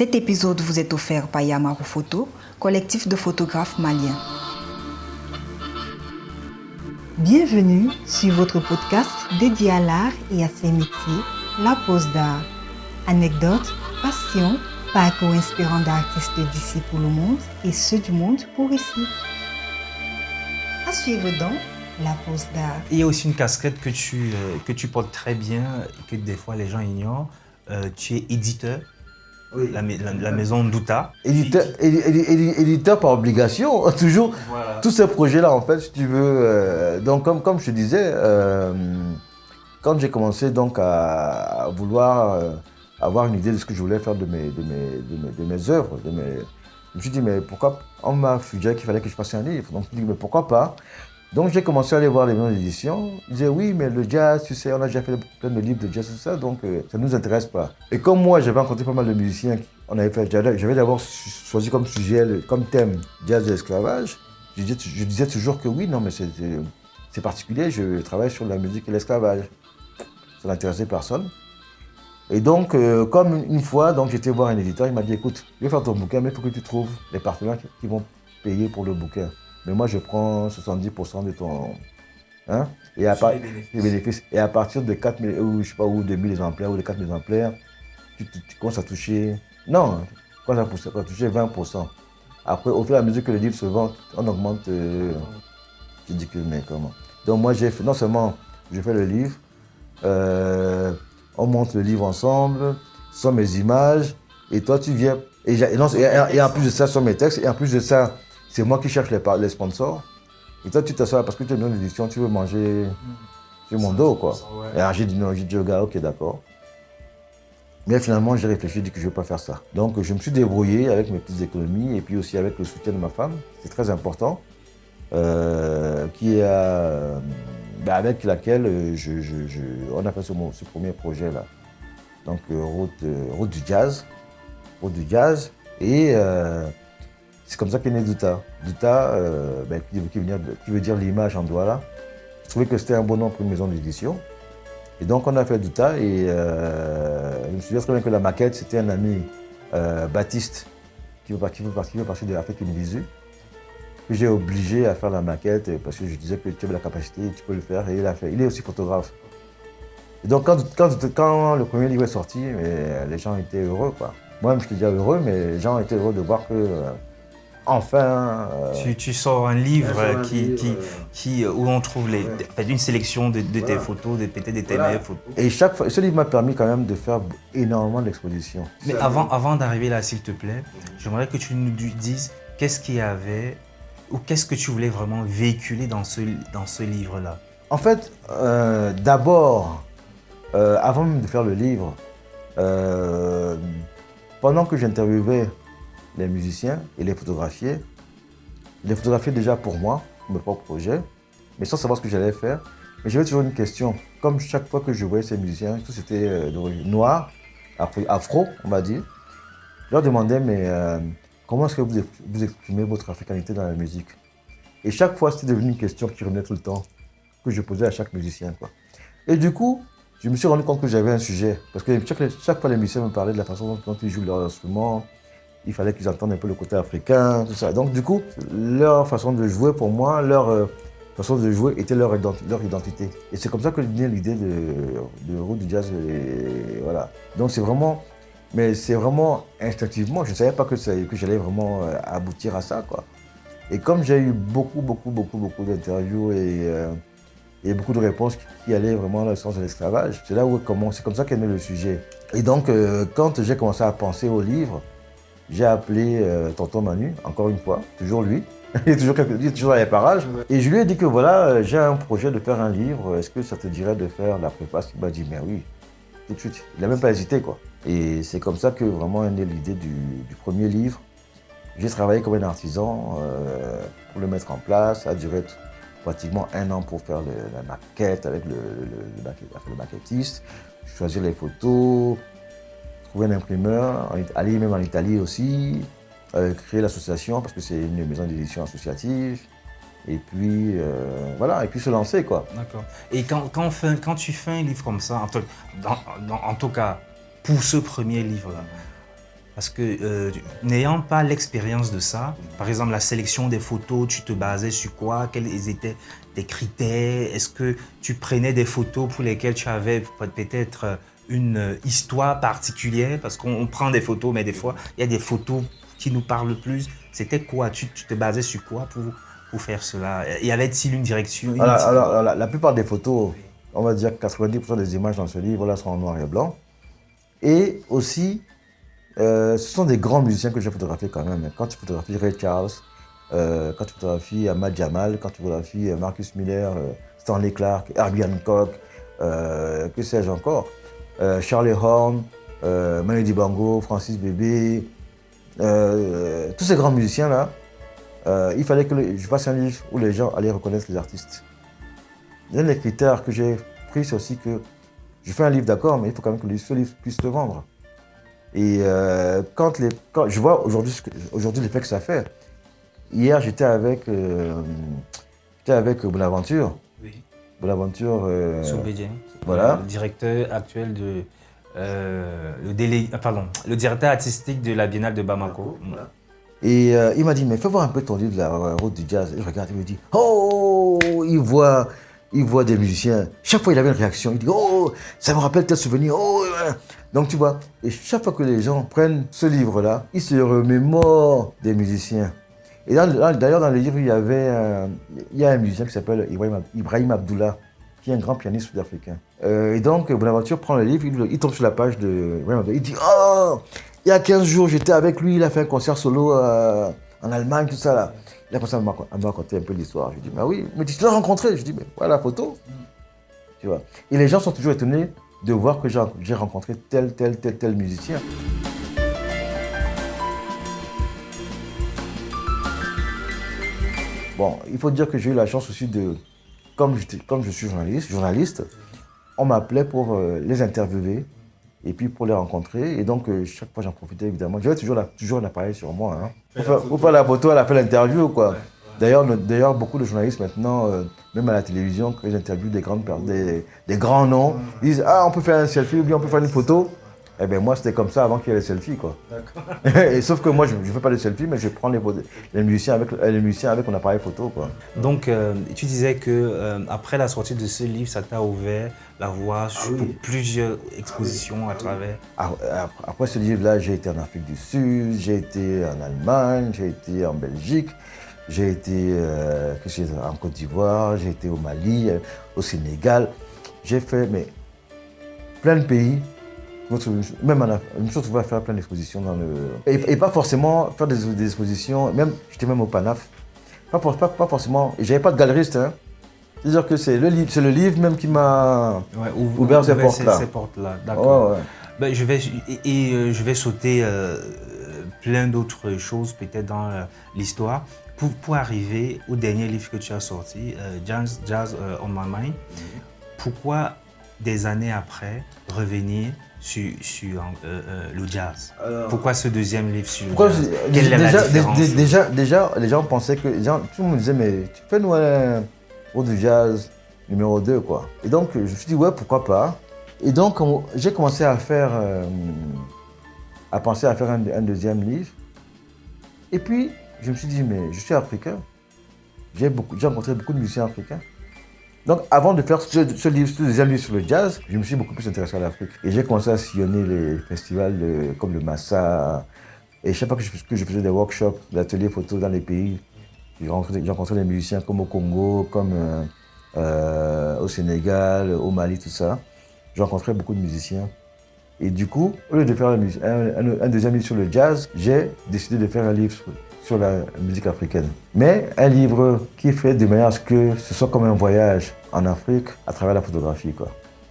Cet épisode vous est offert par Yamaru Photo, collectif de photographes maliens. Bienvenue sur votre podcast dédié à l'art et à ses métiers, La Pause d'Art. Anecdotes, passion, parcours inspirant d'artistes d'ici pour le monde et ceux du monde pour ici. À suivre donc La Pause d'Art. Il y a aussi une casquette que tu portes très bien et que des fois les gens ignorent. Tu es éditeur. Oui. La maison Douta. Éditeur par obligation, toujours. Voilà. Tous ces projets-là, en fait, si tu veux. Donc, comme je te disais, quand j'ai commencé donc à vouloir avoir une idée de ce que je voulais faire de mes œuvres, je me suis dit, mais pourquoi. On m'a suggéré qu'il fallait que je fasse un livre. Donc, je me suis dit, mais pourquoi pas. Donc j'ai commencé à aller voir les maisons d'édition. Ils disaient oui, mais le jazz, tu sais, on a déjà fait plein de livres de jazz et tout ça, donc ça ne nous intéresse pas. Et comme moi, j'avais rencontré pas mal de musiciens, j'avais d'abord choisi comme sujet, comme thème, jazz et esclavage. Je disais toujours que oui, non, mais c'est particulier, je travaille sur la musique et l'esclavage. Ça n'intéressait personne. Et donc, comme une fois, donc j'étais voir un éditeur, il m'a dit, écoute, je vais faire ton bouquin, mais il faut que tu trouves les partenaires qui vont payer pour le bouquin. Mais moi, je prends 70% de ton... Hein, et les bénéfices. Et à partir de 4 000, ou je sais pas, ou 2 000 exemplaires, ou de 4 000 exemplaires, tu commences à toucher... Non, tu commences à toucher 20%. Après, au fur et à mesure que le livre se vend, on augmente... Je dis que, mais comment? Donc moi, j'ai fait, non seulement je fais le livre, on monte le livre ensemble, ce sont mes images, et toi, tu viens... Et en plus de ça, ce sont mes textes, et en plus de ça, c'est moi qui cherche les sponsors. Et toi, tu t'assois parce que tu es dans une édition, tu veux manger sur mon dos, quoi. Ouais. Et alors, j'ai dit non, j'ai dit au gars, ok, d'accord. Mais finalement, j'ai réfléchi, j'ai dit que je ne vais pas faire ça. Donc, je me suis débrouillé avec mes petites économies et puis aussi avec le soutien de ma femme, c'est très important, avec laquelle on a fait ce premier projet-là. Donc, route du jazz. Et c'est comme ça qu'est né Douta. Douta, qui veut dire l'image en Douala. Je trouvais que c'était un bon nom pour une maison d'édition. Et donc on a fait Douta et je me souviens très bien que la maquette, c'était un ami, Baptiste, qui veut partir de l'Afrique Univisu, que j'ai obligé à faire la maquette parce que je disais que tu avais la capacité, tu peux le faire, et il l'a fait. Il est aussi photographe. Et donc quand le premier livre est sorti, les gens étaient heureux, quoi. Moi-même, je te dis heureux, mais les gens étaient heureux de voir que... Enfin... Tu sors un livre où on trouve une sélection de tes photos, de tes meilleures photos. Et ce livre m'a permis quand même de faire énormément d'expositions. Mais avant d'arriver là, s'il te plaît, j'aimerais que tu nous dises qu'est-ce qu'il y avait ou qu'est-ce que tu voulais vraiment véhiculer dans ce livre-là. En fait, d'abord, avant même de faire le livre, pendant que j'interviewais les musiciens et les photographiés déjà pour moi, pour mes propres projets, mais sans savoir ce que j'allais faire. Mais j'avais toujours une question. Comme chaque fois que je voyais ces musiciens, tous étaient noirs, afro, on m'a dit, je leur demandais, mais comment est-ce que vous exprimez votre africanité dans la musique? Et chaque fois, c'était devenu une question qui revenait tout le temps, que je posais à chaque musicien, quoi. Et du coup, je me suis rendu compte que j'avais un sujet. Parce que chaque fois, les musiciens me parlaient de la façon dont ils jouent leur instrument. Il fallait qu'ils entendent un peu le côté africain, tout ça. Donc du coup, leur façon de jouer, pour moi, leur façon de jouer était leur identité. Et c'est comme ça que venait l'idée de Route du Jazz. Et voilà. Donc c'est vraiment instinctivement. Je ne savais pas que j'allais vraiment aboutir à ça, quoi. Et comme j'ai eu beaucoup d'interviews et beaucoup de réponses qui allaient vraiment dans le sens de l'esclavage, c'est comme ça qu'est né le sujet. Et donc, quand j'ai commencé à penser au livre, j'ai appelé tonton Manu, encore une fois, toujours lui. Il est toujours dans les parages. Et je lui ai dit que voilà, j'ai un projet de faire un livre. Est-ce que ça te dirait de faire la préface? Il m'a dit, mais oui, tout de suite. Il n'a même pas hésité, quoi. Et c'est comme ça que vraiment est née l'idée du premier livre. J'ai travaillé comme un artisan pour le mettre en place. Ça a duré pratiquement 1 an pour faire la maquette avec le maquettiste, choisir les photos, trouver un imprimeur, aller même en Italie aussi, créer l'association parce que c'est une maison d'édition associative. Et puis, voilà, et puis se lancer, quoi. D'accord. Et quand tu fais un livre comme ça, en tout cas, pour ce premier livre-là, Parce que n'ayant pas l'expérience de ça, par exemple la sélection des photos, tu te basais sur quoi? Quels étaient tes critères? Est-ce que tu prenais des photos pour lesquelles tu avais peut-être une histoire particulière? Parce qu'on prend des photos, mais des fois, il y a des photos qui nous parlent plus. C'était quoi? Tu te basais sur quoi pour faire cela? Y avait-il une direction? Alors, la plupart des photos, on va dire 90% des images dans ce livre-là sont en noir et blanc. Et aussi, ce sont des grands musiciens que j'ai photographiés quand même. Quand tu photographies Ray Charles, quand tu photographies Ahmad Jamal, quand tu photographies Marcus Miller, Stanley Clarke, Herbie Hancock, que sais-je encore, Charlie Horn, Manu Dibango, Francis Bébé, tous ces grands musiciens-là, il fallait que je fasse un livre où les gens allaient reconnaître les artistes. L'un des critères que j'ai pris, c'est aussi que je fais un livre, d'accord, mais il faut quand même que ce livre puisse se vendre. Et quand je vois aujourd'hui l'effet que ça fait. Hier, j'étais avec Bonaventure. Oui. Bonaventure. Soubédien. Voilà. Le directeur actuel de. Le directeur artistique de la Biennale de Bamako. Voilà. Et il m'a dit, mais fais voir un peu ton livre de la route du jazz. Il regarde, il me dit, oh, il voit des musiciens. Chaque fois, il avait une réaction. Il dit, oh, ça me rappelle tel souvenir. Oh. Donc, tu vois, et chaque fois que les gens prennent ce livre-là, ils se remémorent des musiciens. Et d'ailleurs, dans le livre, il y a un musicien qui s'appelle Ibrahim Abdullah, qui est un grand pianiste sud-africain. Et donc, Bonaventure prend le livre, il tombe sur la page de Ibrahim Abdullah. Il dit, oh, il y a 15 jours, j'étais avec lui, il a fait un concert solo en Allemagne, tout ça là. Il a commencé à me raconter un peu l'histoire. Je dis, bah oui, mais tu l'as rencontré. Je dis, mais voilà la photo. Tu vois. Et les gens sont toujours étonnés de voir que j'ai rencontré tel musicien. Bon, il faut dire que j'ai eu la chance aussi de, comme je suis journaliste, on m'appelait pour les interviewer et puis pour les rencontrer. Et donc, chaque fois, j'en profitais évidemment. J'avais toujours l'appareil sur moi. Hein. Pour faire la photo, elle a fait l'interview, quoi. Ouais. D'ailleurs, beaucoup de journalistes maintenant, même à la télévision, quand ils interviewent des grands noms, ils disent « Ah, on peut faire un selfie ou bien on peut faire une photo ». Eh bien, moi, c'était comme ça avant qu'il y ait les selfies, quoi. Et sauf que moi, je ne fais pas de selfies, mais je prends les musiciens avec mon appareil photo, quoi. Donc, tu disais que après la sortie de ce livre, ça t'a ouvert la voie pour plusieurs expositions à travers. Après ce livre-là, j'ai été en Afrique du Sud, j'ai été en Allemagne, j'ai été en Belgique, j'ai été en Côte d'Ivoire, j'ai été au Mali, au Sénégal. J'ai fait plein de pays. Même je me suis retrouvé à faire plein d'expositions dans et pas forcément faire des expositions, j'étais même au PANAF. Pas forcément, et j'avais pas de galeriste. Hein. C'est-à-dire que c'est le livre même qui m'a ouvert ces portes-là. D'accord. Ouais. Ben, je vais sauter plein d'autres choses peut-être dans l'histoire pour arriver au dernier livre que tu as sorti, Jazz on My Mind. Pourquoi des années après revenir sur le jazz? Pourquoi ce deuxième livre sur le jazz? Quelle est la différence? Déjà, les gens pensaient que... tout le monde me disait, mais tu fais nous un route du jazz numéro 2, quoi. Et donc, je me suis dit, ouais, pourquoi pas. Et donc, j'ai commencé à penser à faire un deuxième livre. Et puis, je me suis dit, mais je suis africain. J'ai rencontré beaucoup de musiciens africains. Donc, avant de faire ce deuxième livre sur le jazz, je me suis beaucoup plus intéressé à l'Afrique. Et j'ai commencé à sillonner les festivals comme le Massa. Et chaque fois que je faisais des workshops, des ateliers photo dans les pays, j'ai rencontré des musiciens comme au Congo, comme au Sénégal, au Mali, tout ça. J'ai rencontré beaucoup de musiciens. Et du coup, au lieu de faire un deuxième livre sur le jazz, j'ai décidé de faire un livre sur la musique africaine. Mais un livre qui fait de manière à ce que ce soit comme un voyage en Afrique à travers la photographie, quoi,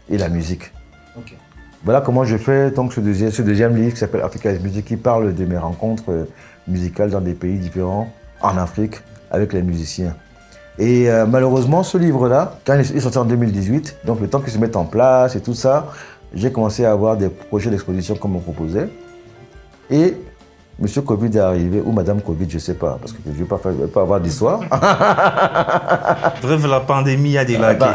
et la musique. Okay. Voilà comment je fais donc ce deuxième livre qui s'appelle Africa is Music, qui parle de mes rencontres musicales dans des pays différents en Afrique avec les musiciens. Et malheureusement, ce livre-là, quand il est sorti en 2018, donc le temps qu'il se mette en place et tout ça, j'ai commencé à avoir des projets d'exposition comme on proposait. Et Monsieur Covid est arrivé, ou Madame Covid, je ne sais pas, parce que je ne vais pas avoir d'histoire. Bref, la pandémie a débarqué.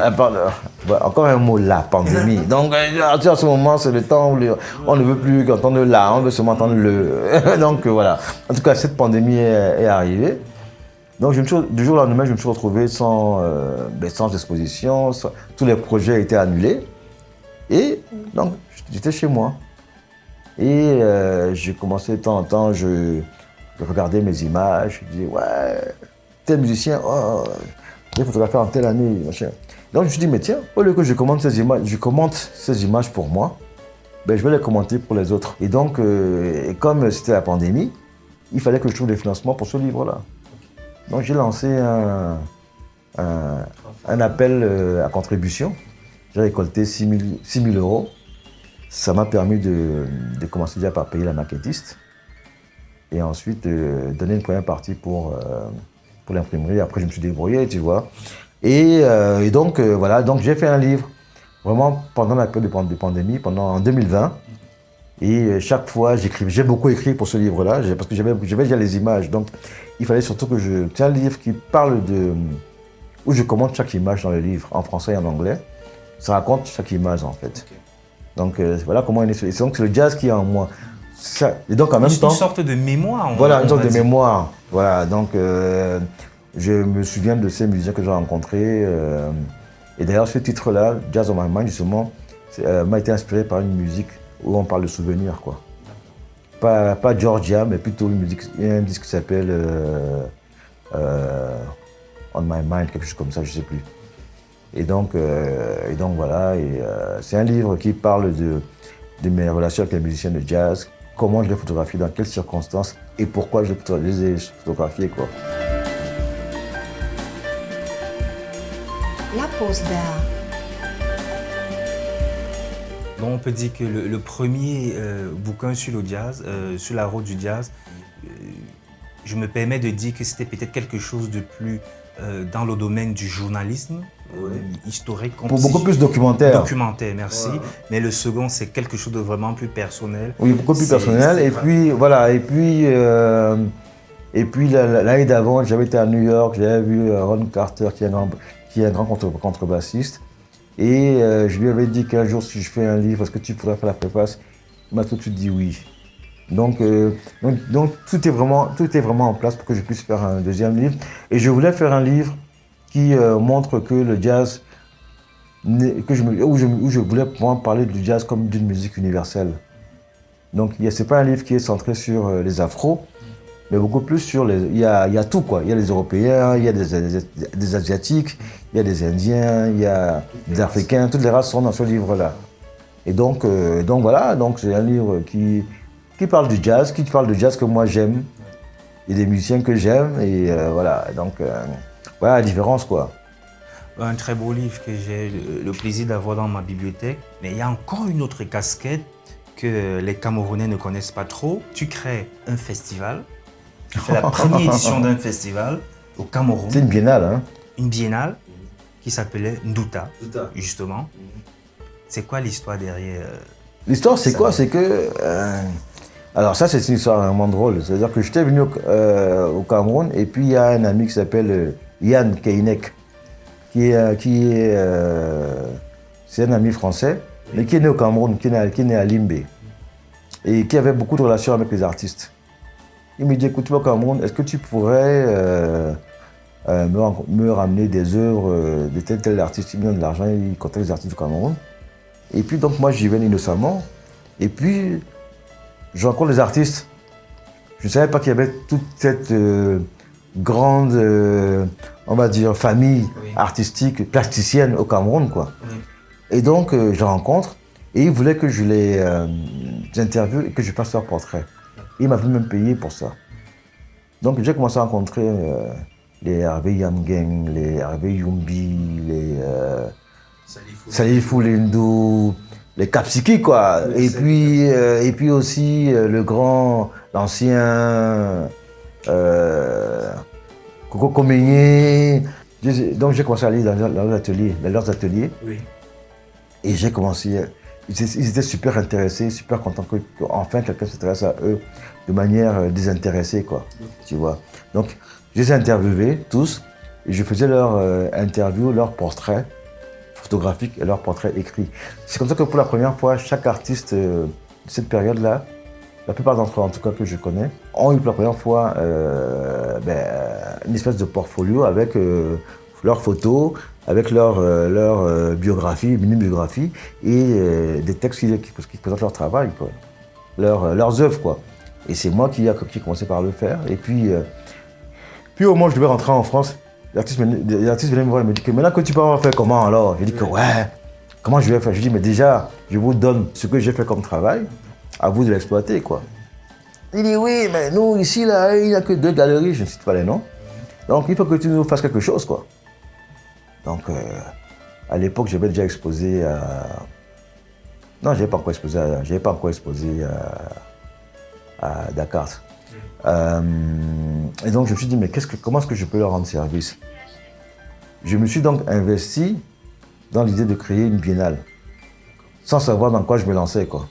Encore un mot, la pandémie. Donc, à ce moment, c'est le temps où on ne veut plus entendre la, on veut seulement entendre le. Donc, voilà. En tout cas, cette pandémie est arrivée. Donc, du jour au lendemain, je me suis retrouvé sans exposition, tous les projets étaient annulés. Et donc, j'étais chez moi. Et j'ai commencé de temps en temps, je regardais mes images, je disais, ouais, tel musicien, oh, j'ai photographié en telle année, machin. Donc je me suis dit, mais tiens, au lieu que je commente ces images pour moi, ben, je vais les commenter pour les autres. Et donc, comme c'était la pandémie, il fallait que je trouve des financements pour ce livre-là. Donc j'ai lancé un appel à contribution. J'ai récolté 6 000 euros. Ça m'a permis de commencer déjà par payer la maquettiste et ensuite donner une première partie pour l'imprimerie. Après, je me suis débrouillé, tu vois. Et donc, voilà, donc j'ai fait un livre vraiment pendant la période de pandémie, en 2020. Et chaque fois, j'ai beaucoup écrit pour ce livre-là, parce que j'avais déjà les images. Donc, il fallait surtout que c'est un livre qui parle où je commente chaque image dans le livre, en français et en anglais. Ça raconte chaque image, en fait. Okay. Donc voilà comment on est. Donc c'est le jazz qui est en moi. Et donc en même temps. Une sorte de mémoire. Voilà, une sorte de mémoire. Voilà, donc je me souviens de ces musiciens que j'ai rencontrés. Et d'ailleurs ce titre-là, Jazz on My Mind, justement, m'a été inspiré par une musique où on parle de souvenirs, quoi. Pas Georgia, mais plutôt une musique, un disque qui s'appelle On My Mind, quelque chose comme ça, je ne sais plus. Et donc voilà, c'est un livre qui parle de mes relations avec les musiciens de jazz, comment je les photographie, dans quelles circonstances et pourquoi je les ai photographiés, quoi. La pause d'art. Donc on peut dire que le premier bouquin sur le jazz, sur la route du jazz, je me permets de dire que c'était peut-être quelque chose de plus dans le domaine du journalisme, historique. Pour beaucoup plus documentaire. Documentaire, merci. Ouais. Mais le second, c'est quelque chose de vraiment plus personnel. Oui, beaucoup plus personnel. Et puis, voilà, et puis l'année d'avant, j'avais été à New York, j'avais vu Ron Carter, qui est un grand contrebassiste. Et je lui avais dit qu'un jour, si je fais un livre, est-ce que tu pourrais faire la préface? Il m'a tout de suite dit oui. Donc tout est vraiment en place pour que je puisse faire un deuxième livre. Et je voulais faire un livre qui montre que le jazz, où je voulais pouvoir parler du jazz comme d'une musique universelle. Donc c'est pas un livre qui est centré sur les afros, mais beaucoup plus sur il y a tout, quoi. Il y a les Européens, il y a des Asiatiques, il y a des Indiens, il y a des Africains, toutes les races sont dans ce livre-là. Et donc voilà, donc c'est un livre qui parle du jazz, que moi j'aime, et des musiciens que j'aime, et voilà, donc voilà la différence, quoi. Un très beau livre que j'ai le plaisir d'avoir dans ma bibliothèque, mais il y a encore une autre casquette que les Camerounais ne connaissent pas trop. Tu crées un festival, tu fais la première édition d'un festival au Cameroun. C'est une biennale, hein? Une biennale qui s'appelait Ndouta, justement. C'est quoi l'histoire derrière L'histoire, c'est quoi? C'est que... alors ça, c'est une histoire vraiment drôle. C'est-à-dire que j'étais venu au Cameroun et puis il y a un ami qui s'appelle Yann Keinek, c'est un ami français, mais qui est né au Cameroun, qui est né à Limbé et qui avait beaucoup de relations avec les artistes. Il me dit, écoute, tu vas au Cameroun, est-ce que tu pourrais me ramener des œuvres de tel artiste? Il me donne de l'argent, il contacte les artistes du Cameroun. Et puis donc moi, j'y vais innocemment. Et puis, je rencontre les artistes. Je ne savais pas qu'il y avait toute cette grande, on va dire, famille artistique, plasticienne au Cameroun, quoi. Oui. Et donc, je les rencontre et ils voulaient que je les interviewe et que je fasse leur portrait. Ils m'avaient même payé pour ça. Donc, j'ai commencé à rencontrer les Hervé Yamgeng, les Hervé Yumbi, les Salifou Lindou, les Kapsiki, quoi. Oui, et puis aussi l'ancien Coco Komenyé. Donc j'ai commencé à aller dans leurs ateliers. Oui. Et j'ai commencé. ils étaient super intéressés, super contents qu'enfin quelqu'un s'intéresse à eux de manière désintéressée, quoi. Tu vois. Donc, je les ai interviewés tous et je faisais leur interview, leur portrait photographique et leur portrait écrit. C'est comme ça que pour la première fois, chaque artiste de cette période-là, la plupart d'entre eux, en tout cas que je connais, ont eu pour la première fois une espèce de portfolio avec leurs photos, avec leur biographie, mini-biographie, et des textes qui présentent leur travail, quoi. Leurs œuvres, quoi. Et c'est moi qui ai commencé par le faire. Et puis au moment où je devais rentrer en France, l'artiste venait me voir et me dit que maintenant que tu peux avoir fait comment alors? Je dis que ouais, comment je vais faire? Je dis mais déjà, je vous donne ce que j'ai fait comme travail, à vous de l'exploiter, quoi. Il dit oui, mais nous ici, là, il n'y a que 2 galeries, je ne cite pas les noms. Donc il faut que tu nous fasses quelque chose, quoi. Donc à l'époque, j'avais déjà exposé à... Non, je n'avais pas encore exposé à Dakar. Et donc je me suis dit, mais comment est-ce que je peux leur rendre service? Je me suis donc investi dans l'idée de créer une biennale, sans savoir dans quoi je me lançais, quoi.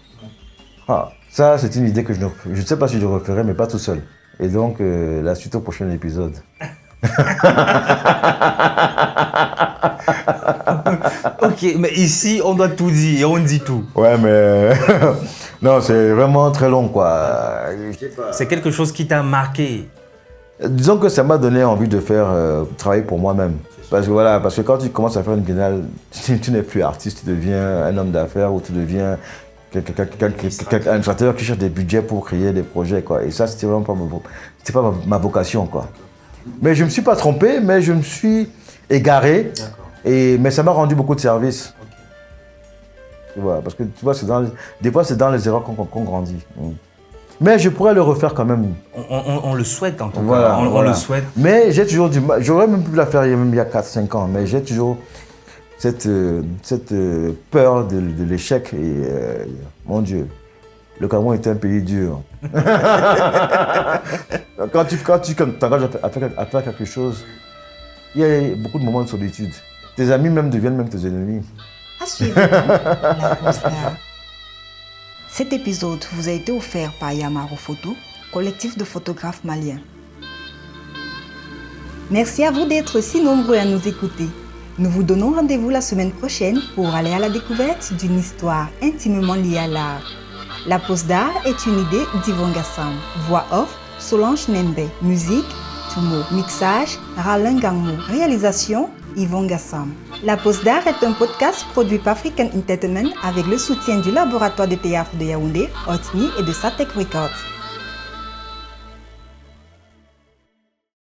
Ah, ça, c'est une idée que je ne sais pas si je referai, mais pas tout seul. Et donc, la suite au prochain épisode. Ok, mais ici, on doit tout dire et on dit tout. Ouais, mais... non, c'est vraiment très long, quoi. C'est quelque chose qui t'a marqué. Disons que ça m'a donné envie de faire travailler pour moi-même. Parce que quand tu commences à faire une biennale, tu n'es plus artiste, tu deviens un homme d'affaires ou tu deviens un administrateur qui cherche des budgets pour créer des projets, quoi. Et ça, c'était vraiment pas ma vocation, quoi. Mais je ne me suis pas trompé, mais je me suis égaré. Mais ça m'a rendu beaucoup de services. Okay. Tu vois, parce que tu vois, des fois, c'est dans les erreurs qu'on grandit. Mais je pourrais le refaire quand même. On le souhaite en tout cas. On le souhaite. Mais j'ai toujours du mal. J'aurais même pu la faire il y a 4-5 ans, mais j'ai toujours cette peur de l'échec. Et mon Dieu, le Cameroun est un pays dur. Quand tu t'engages à faire quelque chose, il y a beaucoup de moments de solitude. Tes amis même deviennent même tes ennemis. À suivre, la Pause d'Art. Cet épisode vous a été offert par Yamaro Photo, collectif de photographes maliens. Merci à vous d'être si nombreux à nous écouter. Nous vous donnons rendez-vous la semaine prochaine pour aller à la découverte d'une histoire intimement liée à l'art. La Pause d'Art est une idée d'Yvon Gassam. Voix off, Solange Nembe. Musique, Tumo. Mixage, Ralin Gangmo. Réalisation, Yvon Gassam. La Pause d'Art est un podcast produit par African Entertainment avec le soutien du laboratoire de théâtre de Yaoundé, Otni et de Satek Records.